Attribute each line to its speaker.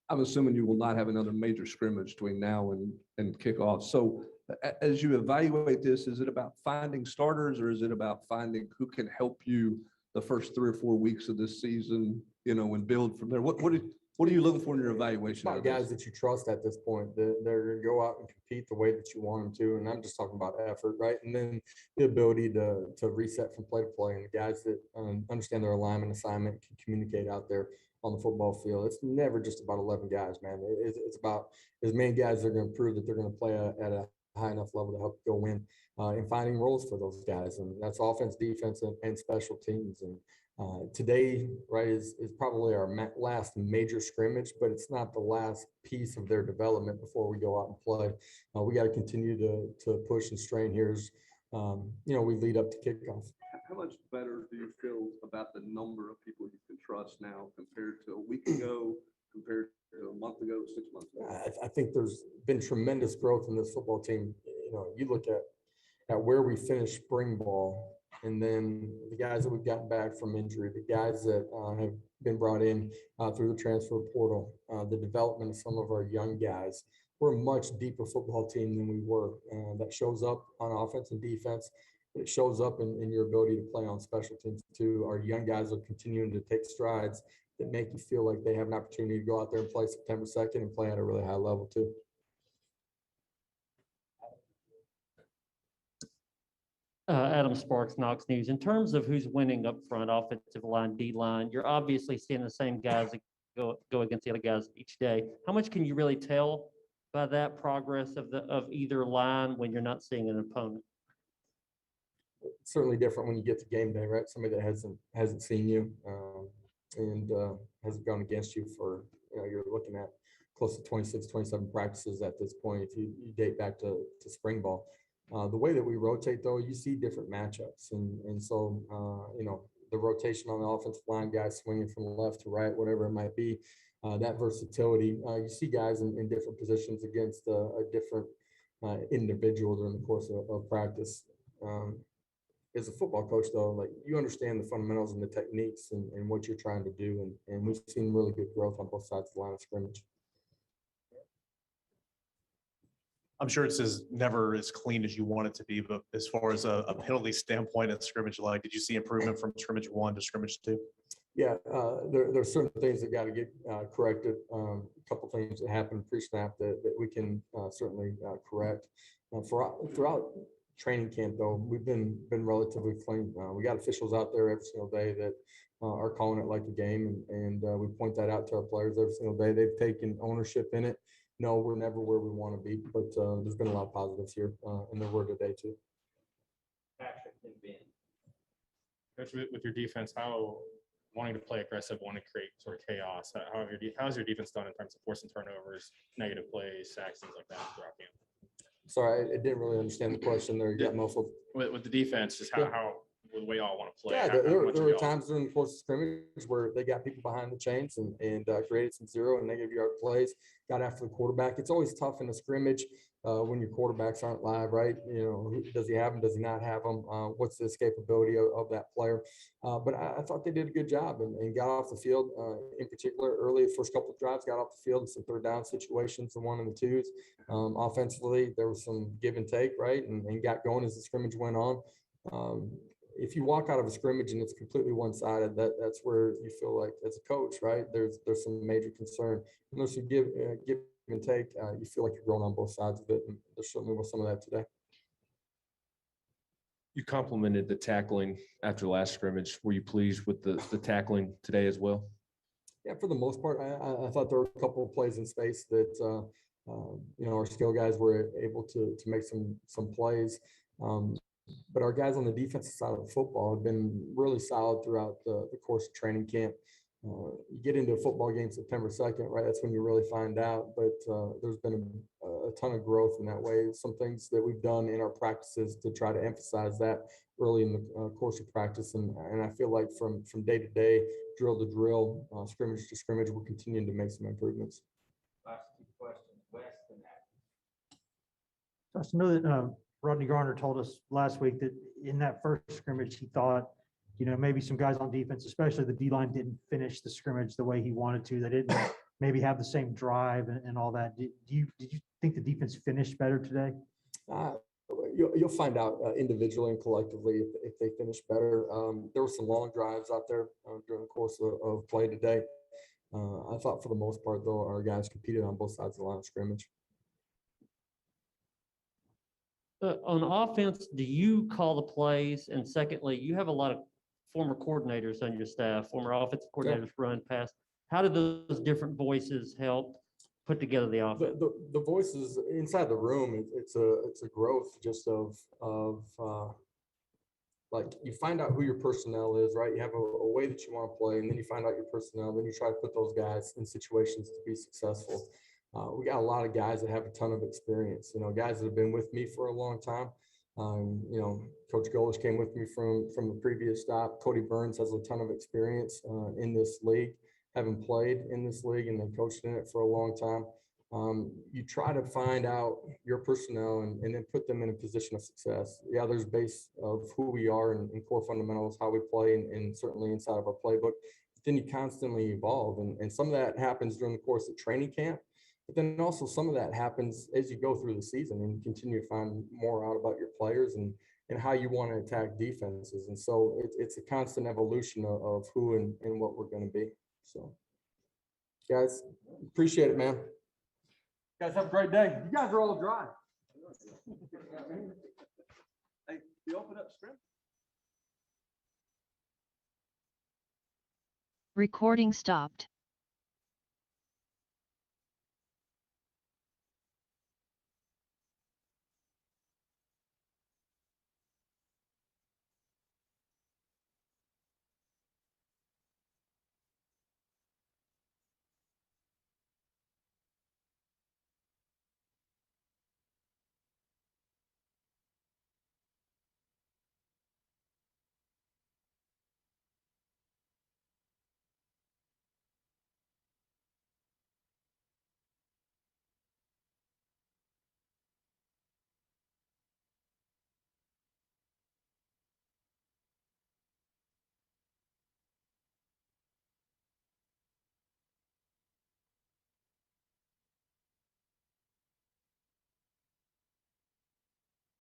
Speaker 1: I'm assuming you will not have another major scrimmage between now and kickoff. So as you evaluate this, is it about finding starters or is it about finding who can help you the first 3 or 4 weeks of this season, and build from there? What are you looking for in your evaluation?
Speaker 2: About guys that you trust at this point, that they're going to go out and compete the way that you want them to. And I'm just talking about effort, right? And then the ability to reset from play to play, and the guys that understand their alignment assignment, can communicate out there on the football field. It's never just about 11 guys, man. It's about as many guys that are going to prove that they're going to play at a high enough level to help go win, and finding roles for those guys. And that's offense, defense, and special teams. And today, right, is probably our last major scrimmage, but it's not the last piece of their development before we go out and play. We got to continue to push and strain here as we lead up to kickoff.
Speaker 1: How much better do you feel about the number of people you can trust now compared to a week ago, compared to a month ago, 6 months ago?
Speaker 2: I think there's been tremendous growth in this football team. You look at where we finished spring ball, and then the guys that we've gotten back from injury, the guys that have been brought in through the transfer portal, the development of some of our young guys. We're a much deeper football team than we were. That shows up on offense and defense. It shows up in your ability to play on special teams too. Our young guys are continuing to take strides that make you feel like they have an opportunity to go out there and play September 2nd and play at a really high level too.
Speaker 3: Adam Sparks, Knox News. In terms of who's winning up front, offensive line, D line, you're obviously seeing the same guys that go against the other guys each day. How much can you really tell by that progress of either line when you're not seeing an opponent?
Speaker 2: It's certainly different when you get to game day, right? Somebody that hasn't seen you and hasn't gone against you for, you're looking at close to 26, 27 practices at this point if you date back to spring ball. The way that we rotate, though, you see different matchups. And so, the rotation on the offensive line, guys swinging from left to right, whatever it might be, that versatility. You see guys in different positions against a different individual during the course of practice. As a football coach, though, like, you understand the fundamentals and the techniques and what you're trying to do. And we've seen really good growth on both sides of the line of scrimmage.
Speaker 4: I'm sure it's never as clean as you want it to be, but as far as a penalty standpoint at scrimmage, did you see improvement from scrimmage 1 to scrimmage 2?
Speaker 2: Yeah, there are certain things that got to get corrected. A couple things that happened pre-snap that we can certainly correct. Throughout training camp, though, we've been relatively clean. We got officials out there every single day that are calling it like a game, and we point that out to our players every single day. They've taken ownership in it. No, we're never where we want to be, but there's been a lot of positives here, and there were today too.
Speaker 5: Patrick and Ben.
Speaker 6: Coach, with your defense, how wanting to play aggressive, wanting to create sort of chaos, how's your defense done in terms of forcing turnovers, negative plays, sacks, things like that throughout camp?
Speaker 2: Sorry, I didn't really understand the question there. You got muffled.
Speaker 6: With the defense, just how the way y'all want to play.
Speaker 2: Yeah, there were times during the course of scrimmage where they got people behind the chains and created some 0 and negative yard plays, got after the quarterback. It's always tough in a scrimmage when your quarterbacks aren't live, right? Does he have them? Does he not have them? What's the escapability of that player? But I thought they did a good job and got off the field, in particular, early first couple of drives, got off the field in some third down situations, the 1 and the 2s. Offensively, there was some give and take, right? And got going as the scrimmage went on. If you walk out of a scrimmage and it's completely one-sided, that's where you feel like, as a coach, right, there's some major concern. Unless you give and take, you feel like you're growing on both sides of it, and there certainly was some of that today.
Speaker 7: You complimented the tackling after last scrimmage. Were you pleased with the tackling today as well?
Speaker 2: Yeah, for the most part, I thought there were a couple of plays in space that our skill guys were able to make some plays. But our guys on the defensive side of the football have been really solid throughout the course of training camp. You get into a football game September 2nd, right? That's when you really find out. But there's been a ton of growth in that way. Some things that we've done in our practices to try to emphasize that early in the course of practice. And I feel like from day to day, drill to drill, scrimmage to scrimmage, we're continuing to make some improvements.
Speaker 5: Last 2 questions. West and that.
Speaker 8: Josh, I know that Rodney Garner told us last week that in that first scrimmage, he thought, maybe some guys on defense, especially the D-line, didn't finish the scrimmage the way he wanted to. They didn't maybe have the same drive and all that. Did you think the defense finished better today?
Speaker 2: You'll find out individually and collectively if they finish better. There were some long drives out there during the course of play today. I thought for the most part, though, our guys competed on both sides of the line of scrimmage.
Speaker 3: On offense, do you call the plays? And secondly, you have a lot of former coordinators on your staff, former offensive coordinators run past. How do those different voices help put together the offense?
Speaker 2: The voices inside the room, it's a growth just of like you find out who your personnel is, right? You have a way that you want to play, and then you find out your personnel, then you try to put those guys in situations to be successful. We got a lot of guys that have a ton of experience, guys that have been with me for a long time. Coach Golish came with me from the previous stop. Cody Burns has a ton of experience in this league, having played in this league and then coached in it for a long time. You try to find out your personnel and then put them in a position of success. Yeah, there's base of who we are and core fundamentals, how we play, and certainly inside of our playbook. But then you constantly evolve, and some of that happens during the course of training camp. But then also some of that happens as you go through the season and you continue to find more out about your players and how you want to attack defenses. And so it's a constant evolution of who and what we're going to be. So, guys, appreciate it, man. Guys, have a great day. You guys are all dry.
Speaker 1: Hey, you open up scrimmage?
Speaker 9: Recording stopped.